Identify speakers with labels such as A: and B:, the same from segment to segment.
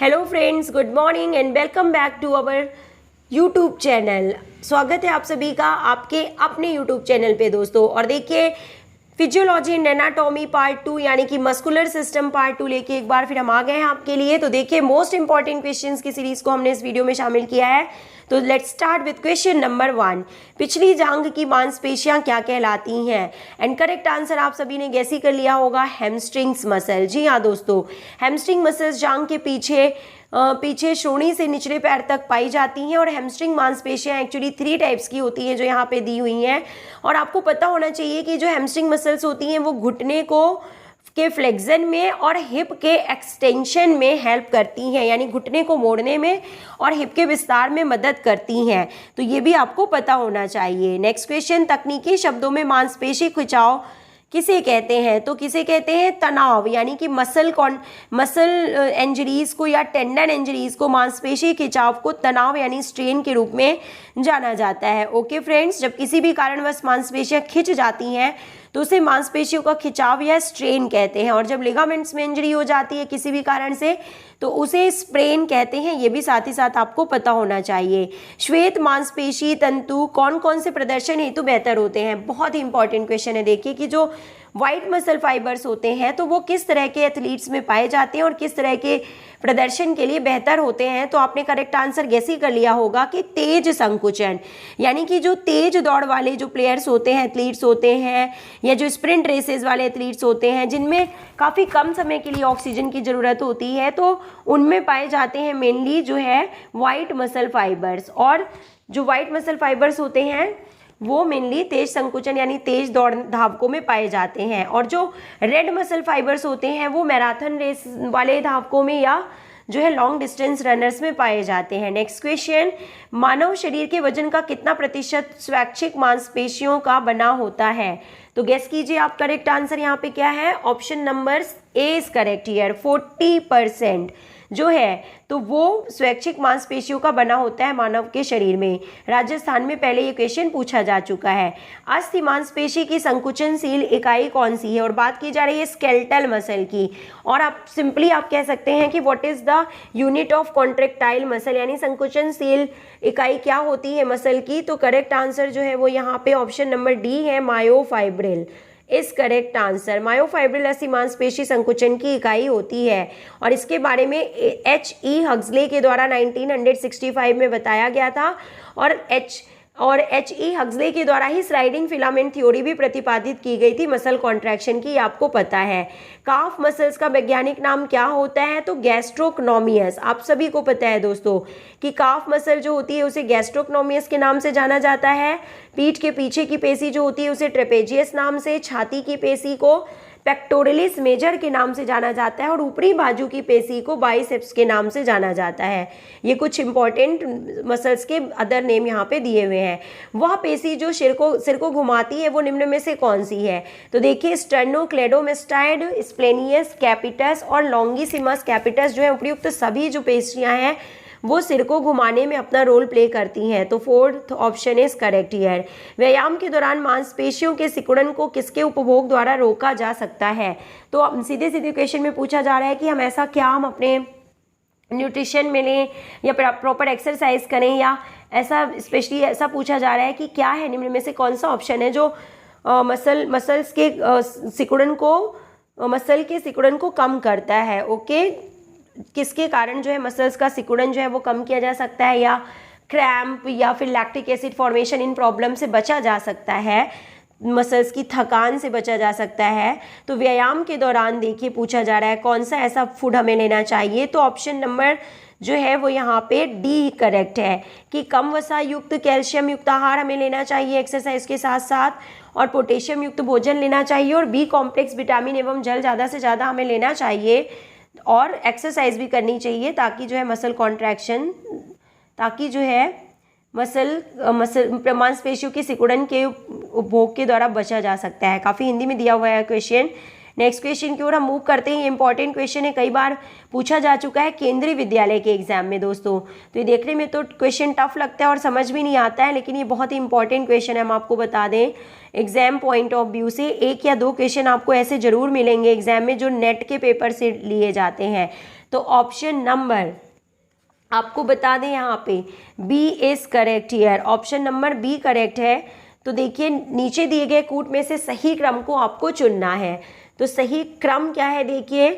A: Hello friends, good morning and welcome back to our YouTube channel. स्वागत है आप सभी का आपके अपने यूट्यूब चैनल पे दोस्तों। और देखिए फिजियोलॉजी एंड एनाटॉमी पार्ट 2 यानी कि मस्कुलर सिस्टम पार्ट 2 लेके एक बार फिर हम आ गए हैं आपके लिए। तो देखिए मोस्ट इंपॉर्टेंट क्वेश्चंस की सीरीज को हमने इस वीडियो में शामिल किया है। तो let's start with question number 1। पिछली जांघ की मांसपेशियां क्या कहलाती हैं? एंड करेक्ट आंसर आप सभी ने गैस ही कर लिया होगा, हैमस्ट्रिंग्स मसल। जी हाँ दोस्तों, हैमस्ट्रिंग मसल्स जांघ के पीछे श्रोणी से निचले पैर तक पाई जाती हैं। और हैमस्ट्रिंग मांसपेशियां एक्चुअली 3 टाइप्स की होती हैं जो यहाँ पे दी हुई हैं। और आपको पता होना चाहिए कि जो हैमस्ट्रिंग मसल्स होती हैं वो घुटने के फ्लेक्शन में और हिप के एक्सटेंशन में हेल्प करती हैं, यानी घुटने को मोड़ने में और हिप के विस्तार में मदद करती हैं। तो ये भी आपको पता होना चाहिए। नेक्स्ट क्वेश्चन, तकनीकी शब्दों में मांसपेशी खिंचाव किसे कहते हैं? तो किसे कहते हैं? तनाव, यानी कि मसल इंजरीज को या टेंडन इंजरीज को मांसपेशी खिंचाव को तनाव यानी स्ट्रेन के रूप में जाना जाता है। ओके फ्रेंड्स, जब किसी भी कारणवश मांसपेशियां खिंच जाती हैं तो उसे मांसपेशियों का खिंचाव या स्ट्रेन कहते हैं। और जब लिगामेंट्स में इंजरी हो जाती है किसी भी कारण से तो उसे स्प्रेन कहते हैं। ये भी साथ ही साथ आपको पता होना चाहिए। श्वेत मांसपेशी तंतु कौन कौन से प्रदर्शन हेतु बेहतर होते हैं? बहुत ही इंपॉर्टेंट क्वेश्चन है। देखिए कि जो व्हाइट मसल फाइबर्स होते हैं तो वो किस तरह के एथलीट्स में पाए जाते हैं और किस तरह के प्रदर्शन के लिए बेहतर होते हैं? तो आपने करेक्ट आंसर गैस ही कर लिया होगा कि तेज संकुचन, यानी कि जो तेज दौड़ वाले जो प्लेयर्स होते हैं, एथलीट्स होते हैं, या जो स्प्रिंट रेसेस वाले एथलीट्स होते हैं जिनमें काफ़ी कम समय के लिए ऑक्सीजन की ज़रूरत होती है, तो उनमें पाए जाते हैं मेनली जो है वाइट मसल फाइबर्स। और जो वाइट मसल फाइबर्स होते हैं वो मेनली तेज संकुचन यानी तेज दौड़ धावकों में पाए जाते हैं। और जो रेड मसल फाइबर्स होते हैं वो मैराथन रेस वाले धावकों में या जो है लॉन्ग डिस्टेंस रनर्स में पाए जाते हैं। नेक्स्ट क्वेश्चन, मानव शरीर के वजन का कितना प्रतिशत स्वैच्छिक मांसपेशियों का बना होता है? तो गेस कीजिए आप, करेक्ट आंसर यहाँ पे क्या है? Option number A is correct here. 40% जो है तो वो स्वैच्छिक मांसपेशियों का बना होता है मानव के शरीर में। राजस्थान में पहले ये क्वेश्चन पूछा जा चुका है। अस्थि मांसपेशी की संकुचनशील इकाई कौन सी है? और बात की जा रही है स्केलेटल मसल की। और आप सिंपली आप कह सकते हैं कि what is the unit of contractile muscle, यानी संकुचनशील इकाई क्या होती है मसल की? तो करेक्ट आंसर जो है वो यहाँ पे ऑप्शन नंबर डी है, मायोफाइब्रिल इस करेक्ट आंसर। मायोफाइब्रिल अस्थि मांसपेशी संकुचन की इकाई होती है। और इसके बारे में H.E. हग्सले के द्वारा 1965 में बताया गया था। और H.E. हग्सले के द्वारा ही स्लाइडिंग फिलामेंट थ्योरी भी प्रतिपादित की गई थी मसल कॉन्ट्रैक्शन की, आपको पता है। काफ मसल्स का वैज्ञानिक नाम क्या होता है? तो गैस्ट्रोक्नोमियस। आप सभी को पता है दोस्तों कि काफ मसल जो होती है उसे गैस्ट्रोक्नोमियस के नाम से जाना जाता है। पीठ के पीछे की पेशी जो होती है उसे ट्रेपेजियस नाम से, छाती की पेशी को पेक्टोरलिस मेजर के नाम से जाना जाता है और ऊपरी बाजू की पेशी को बाइसेप्स के नाम से जाना जाता है। ये कुछ इंपॉर्टेंट मसल्स के अदर नेम यहाँ पे दिए हुए हैं। वह पेशी जो सिर को घुमाती है वो निम्न में से कौन सी है? तो देखिए स्टर्नोक्लेडोमास्टाइड, स्प्लेनियस कैपिटस और लॉन्गिसिमस कैपिटस जो है उपयुक्त सभी जो पेशियां हैं वो सिर को घुमाने में अपना रोल प्ले करती हैं। तो fourth option is correct here. व्यायाम के दौरान मांसपेशियों के सिकुड़न को किसके उपभोग द्वारा रोका जा सकता है? तो सीधे सीधे क्वेश्चन में पूछा जा रहा है कि हम अपने न्यूट्रिशन में लें या प्रॉपर एक्सरसाइज करें, या ऐसा स्पेशली ऐसा पूछा जा रहा है कि क्या है निम्न में से कौन सा ऑप्शन है जो मसल के सिकुड़न को कम करता है? ओके, किसके कारण जो है मसल्स का सिकुड़न जो है वो कम किया जा सकता है, या क्रैम्प या फिर लैक्टिक एसिड फॉर्मेशन, इन प्रॉब्लम से बचा जा सकता है, मसल्स की थकान से बचा जा सकता है? तो व्यायाम के दौरान देखिए पूछा जा रहा है कौन सा ऐसा फूड हमें लेना चाहिए? तो ऑप्शन नंबर जो है वो यहाँ पे डी करेक्ट है कि कम वसा युक्त कैल्शियम युक्त आहार हमें लेना चाहिए एक्सरसाइज के साथ साथ, और पोटेशियम युक्त भोजन लेना चाहिए, और बी कॉम्प्लेक्स विटामिन एवं जल ज़्यादा से ज़्यादा हमें लेना चाहिए, और एक्सरसाइज भी करनी चाहिए ताकि जो है मांसपेशियों की सिकुड़न के उपभोग के द्वारा बचा जा सकता है। काफ़ी हिंदी में दिया हुआ है क्वेश्चन। नेक्स्ट क्वेश्चन की ओर हम मूव करते हैं। ये इंपॉर्टेंट क्वेश्चन है, कई बार पूछा जा चुका है केंद्रीय विद्यालय के एग्जाम में दोस्तों। तो ये देखने में तो क्वेश्चन टफ लगता है और समझ भी नहीं आता है, लेकिन ये बहुत ही इंपॉर्टेंट क्वेश्चन है। हम आपको बता दें एग्जाम पॉइंट ऑफ व्यू से 1 या 2 क्वेश्चन आपको ऐसे जरूर मिलेंगे एग्जाम में जो नेट के पेपर से लिए जाते हैं। तो ऑप्शन नंबर आपको बता दें यहाँ पे B is correct here, option number B correct है। तो देखिए नीचे दिए गए कूट में से सही क्रम को आपको चुनना है। तो सही क्रम क्या है देखिए,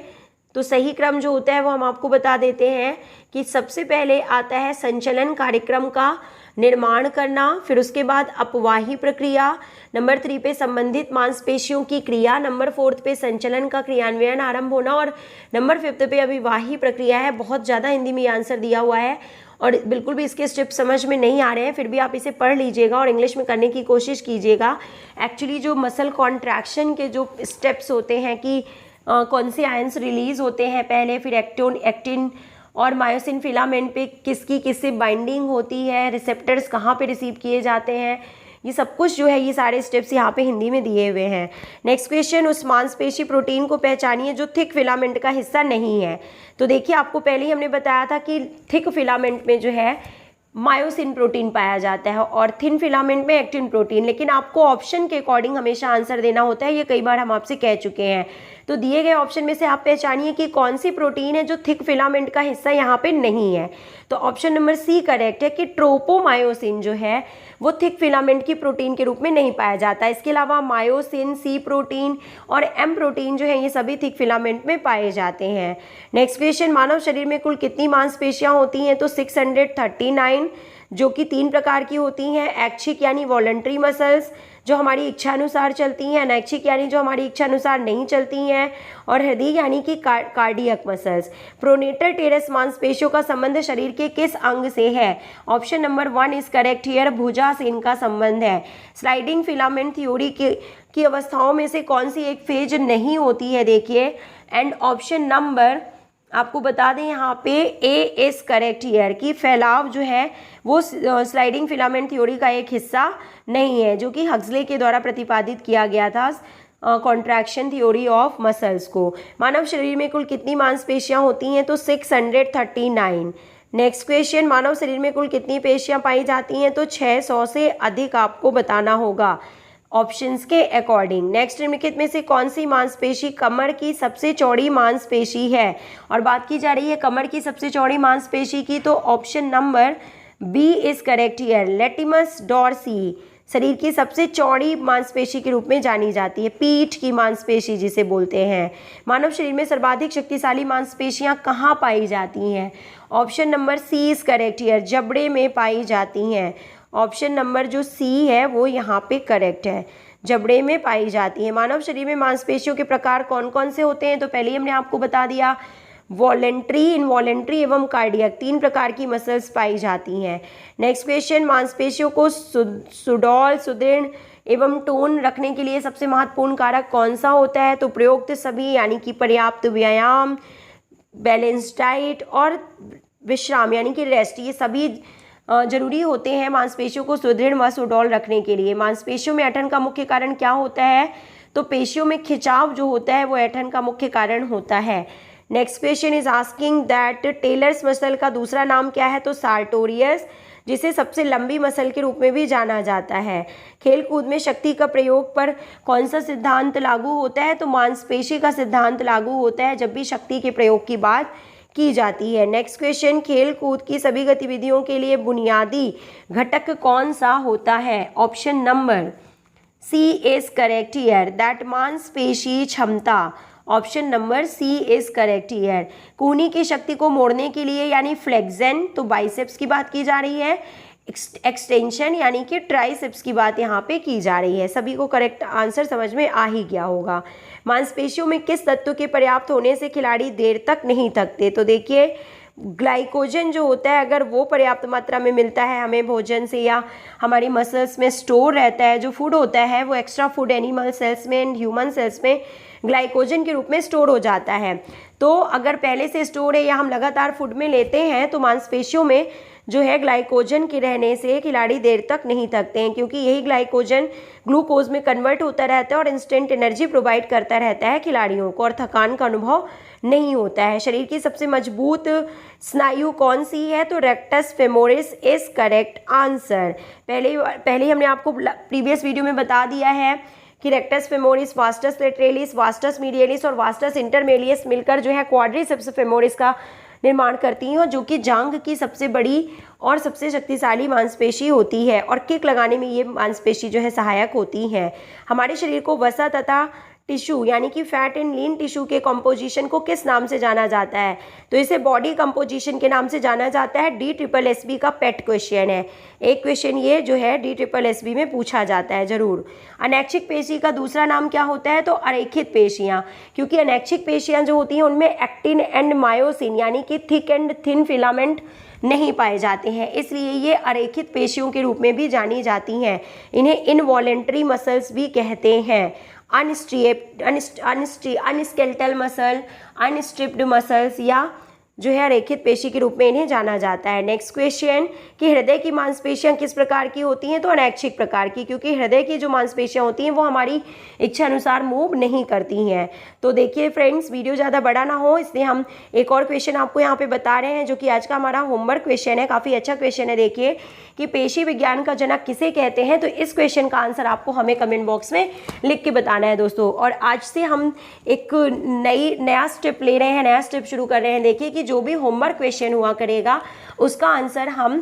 A: तो सही क्रम जो होता है वो हम आपको बता देते हैं कि सबसे पहले आता है संचलन कार्यक्रम का निर्माण करना, फिर उसके बाद अपवाही प्रक्रिया, नंबर 3 पे संबंधित मांसपेशियों की क्रिया, नंबर 4 पे संचलन का क्रियान्वयन आरंभ होना और नंबर 5 पे अभिवाही प्रक्रिया है। बहुत ज़्यादा हिंदी में आंसर दिया हुआ है और बिल्कुल भी इसके स्टेप समझ में नहीं आ रहे हैं, फिर भी आप इसे पढ़ लीजिएगा और इंग्लिश में करने की कोशिश कीजिएगा। एक्चुअली जो मसल कॉन्ट्रैक्शन के जो स्टेप्स होते हैं कि कौन से आयंस रिलीज होते हैं पहले, फिर एक्टिन और मायोसिन फिलामेंट पे किसकी किससे बाइंडिंग होती है, रिसेप्टर्स कहाँ पे रिसीव किए जाते हैं, ये सब कुछ जो है ये सारे स्टेप्स यहाँ पे हिंदी में दिए हुए हैं। नेक्स्ट क्वेश्चन, उस मांसपेशी प्रोटीन को पहचानिए जो थिक फिलामेंट का हिस्सा नहीं है। तो देखिए आपको पहले ही हमने बताया था कि थिक फिलामेंट में जो है मायोसिन प्रोटीन पाया जाता है और थिन फिलामेंट में एक्टिन प्रोटीन, लेकिन आपको ऑप्शन के अकॉर्डिंग हमेशा आंसर देना होता है, ये कई बार हम आपसे कह चुके हैं। तो दिए गए ऑप्शन में से आप पहचानिए कि कौन सी प्रोटीन है जो थिक फिलामेंट का हिस्सा यहाँ पे नहीं है। तो ऑप्शन नंबर सी करेक्ट है कि ट्रोपोमायोसिन जो है वो थिक फिलामेंट की प्रोटीन के रूप में नहीं पाया जाता। इसके अलावा मायोसिन, सी प्रोटीन और एम प्रोटीन जो है ये सभी थिक फिलामेंट में पाए जाते हैं। नेक्स्ट क्वेश्चन, मानव शरीर में कुल कितनी मांसपेशियां होती हैं? तो 639 जो कि 3 प्रकार की होती हैं, ऐच्छिक यानी वॉलंटरी मसल्स जो हमारी इच्छा अनुसार चलती हैं, अनैच्छिक यानी जो हमारी इच्छा अनुसार नहीं चलती हैं, और हृदय यानी कि कार्डियक मसल्स। प्रोनेटर टेरेस मांसपेशियों का संबंध शरीर के किस अंग से है? Option number 1 is correct here, भुजा से इनका संबंध है। स्लाइडिंग फिलामेंट थ्योरी की अवस्थाओं में से कौन सी एक फेज नहीं होती है देखिए, एंड ऑप्शन नंबर आपको बता दें यहाँ पे ए इज करेक्ट हियर कि फैलाव जो है वो स्लाइडिंग फिलामेंट थ्योरी का एक हिस्सा नहीं है, जो कि हक्सले के द्वारा प्रतिपादित किया गया था कॉन्ट्रैक्शन थ्योरी ऑफ मसल्स को। मानव शरीर में कुल कितनी मांसपेशियां होती हैं? तो 639। नेक्स्ट क्वेश्चन, मानव शरीर में कुल कितनी पेशियां पाई जाती हैं? तो 600 से अधिक आपको बताना होगा ऑप्शंस के अकॉर्डिंग। नेक्स्ट निम्नलिखित में से कौन सी मांसपेशी कमर की सबसे चौड़ी मांसपेशी है? और बात की जा रही है कमर की सबसे चौड़ी मांसपेशी की, तो option number B is correct here, latissimus dorsi शरीर की सबसे चौड़ी मांसपेशी के रूप में जानी जाती है, पीठ की मांसपेशी जिसे बोलते हैं। मानव शरीर में सर्वाधिक शक्तिशाली मांसपेशियां कहाँ पाई जाती हैं? Option number C is correct here, जबड़े में पाई जाती हैं। ऑप्शन नंबर जो सी है वो यहाँ पे करेक्ट है, जबड़े में पाई जाती है। मानव शरीर में मांसपेशियों के प्रकार कौन कौन से होते हैं? तो पहले ही हमने आपको बता दिया, वॉलेंट्री, इनवॉलेंट्री एवं कार्डियक 3 प्रकार की मसल्स पाई जाती हैं। नेक्स्ट क्वेश्चन, मांसपेशियों को सुडौल, सुदृढ़ एवं टोन रखने के लिए सबसे महत्वपूर्ण कारक कौन सा होता है? तो प्रयुक्त सभी यानी कि पर्याप्त व्यायाम, बैलेंस डाइट और विश्राम यानी कि रेस्ट, ये सभी जरूरी होते हैं मांसपेशियों को सुदृढ़ व सुडौल रखने के लिए। मांसपेशियों में ऐंठन का मुख्य कारण क्या होता है? तो पेशियों में खिंचाव जो होता है वो ऐंठन का मुख्य कारण होता है। Next question is asking that tailor's muscle का दूसरा नाम क्या है? तो सार्टोरियस, जिसे सबसे लंबी मसल के रूप में भी जाना जाता है। खेल कूद में शक्ति का प्रयोग पर कौन सा सिद्धांत लागू होता है? तो मांसपेशी का सिद्धांत लागू होता है जब भी शक्ति के प्रयोग की बात की जाती है। नेक्स्ट क्वेश्चन, खेल कूद की सभी गतिविधियों के लिए बुनियादी घटक कौन सा होता है? Option number C is correct here, that मांसपेशी क्षमता। Option number C is correct here. कूहनी की शक्ति को मोड़ने के लिए यानी फ्लेक्सन, तो बाइसेप्स की बात की जा रही है, एक्सटेंशन यानी कि ट्राइसेप्स की बात यहाँ पे की जा रही है। सभी को करेक्ट आंसर समझ में आ ही गया होगा। मांसपेशियों में किस तत्व के पर्याप्त होने से खिलाड़ी देर तक नहीं थकते? तो देखिए ग्लाइकोजन जो होता है अगर वो पर्याप्त मात्रा में मिलता है हमें भोजन से या हमारी मसल्स में स्टोर रहता है, जो फूड होता है वो एक्स्ट्रा फूड एनिमल सेल्स में एंड ह्यूमन सेल्स में ग्लाइकोजन के रूप में स्टोर हो जाता है। तो अगर पहले से स्टोर है या हम लगातार फूड में लेते हैं तो मांसपेशियों में जो है ग्लाइकोजन के रहने से खिलाड़ी देर तक नहीं थकते हैं, क्योंकि यही ग्लाइकोजन ग्लूकोज में कन्वर्ट होता रहता है और इंस्टेंट एनर्जी प्रोवाइड करता रहता है खिलाड़ियों को और थकान का अनुभव नहीं होता है। शरीर की सबसे मजबूत स्नायु कौन सी है? तो rectus femoris is correct answer. पहले हमने आपको प्रीवियस वीडियो में बता दिया है कि रेक्टस फेमोरिस, वास्टस लेटरेलिस, वास्टस मीडियलिस और वास्टस इंटरमेलियस मिलकर जो है क्वाड्रिसेप्स फेमोरिस का निर्माण करती हैं, और जो कि जांघ की सबसे बड़ी और सबसे शक्तिशाली मांसपेशी होती है, और किक लगाने में ये मांसपेशी जो है सहायक होती है। हमारे शरीर को वसा तथा टिश्यू यानी कि फैट एंड लीन टिश्यू के कंपोजिशन को किस नाम से जाना जाता है? तो इसे बॉडी कंपोजिशन के नाम से जाना जाता है। DSSB का पेट क्वेश्चन है। एक क्वेश्चन ये जो है DSSB में पूछा जाता है जरूर। अनैच्छिक पेशी का दूसरा नाम क्या होता है? तो अरेखित पेशियाँ, क्योंकि अनैच्छिक पेशियाँ जो होती हैं उनमें एक्टिन एंड मायोसिन यानी कि थिक एंड थिन फिलामेंट नहीं पाए जाते हैं, इसलिए ये अरेखित पेशियों के रूप में भी जानी जाती हैं। इन्हें इनवॉलेंट्री मसल्स भी कहते हैं। अनस्केलेटल मसल, अनस्ट्रिप्ड मसल्स या जो है रेखित पेशी के रूप में इन्हें जाना जाता है। नेक्स्ट क्वेश्चन कि हृदय की मांसपेशियां किस प्रकार की होती हैं? तो अनैच्छिक प्रकार की, क्योंकि हृदय की जो मांसपेशियां होती हैं वो हमारी इच्छा अनुसार मूव नहीं करती हैं। तो देखिए फ्रेंड्स, वीडियो ज़्यादा बड़ा ना हो इसलिए हम एक और क्वेश्चन आपको यहाँ पे बता रहे हैं, जो कि आज का हमारा होमवर्क क्वेश्चन है। काफ़ी अच्छा क्वेश्चन है। देखिए कि पेशी विज्ञान का जनक किसे कहते हैं? तो इस क्वेश्चन का आंसर आपको हमें कमेंट बॉक्स में लिख के बताना है दोस्तों। और आज से हम एक नया स्टेप ले रहे हैं, नया स्टेप शुरू कर रहे हैं। देखिए कि जो भी होमवर्क क्वेश्चन हुआ करेगा उसका आंसर हम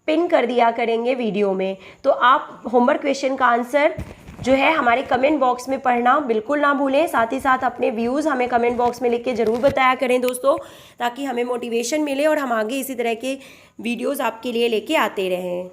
A: पिन कर दिया करेंगे वीडियो में। तो आप होमवर्क क्वेश्चन का आंसर जो है हमारे कमेंट बॉक्स में पढ़ना बिल्कुल ना भूलें। साथ ही साथ अपने व्यूज़ हमें कमेंट बॉक्स में लिख के ज़रूर बताया करें दोस्तों, ताकि हमें मोटिवेशन मिले और हम आगे इसी तरह के वीडियोज़ आपके लिए लेके आते रहें।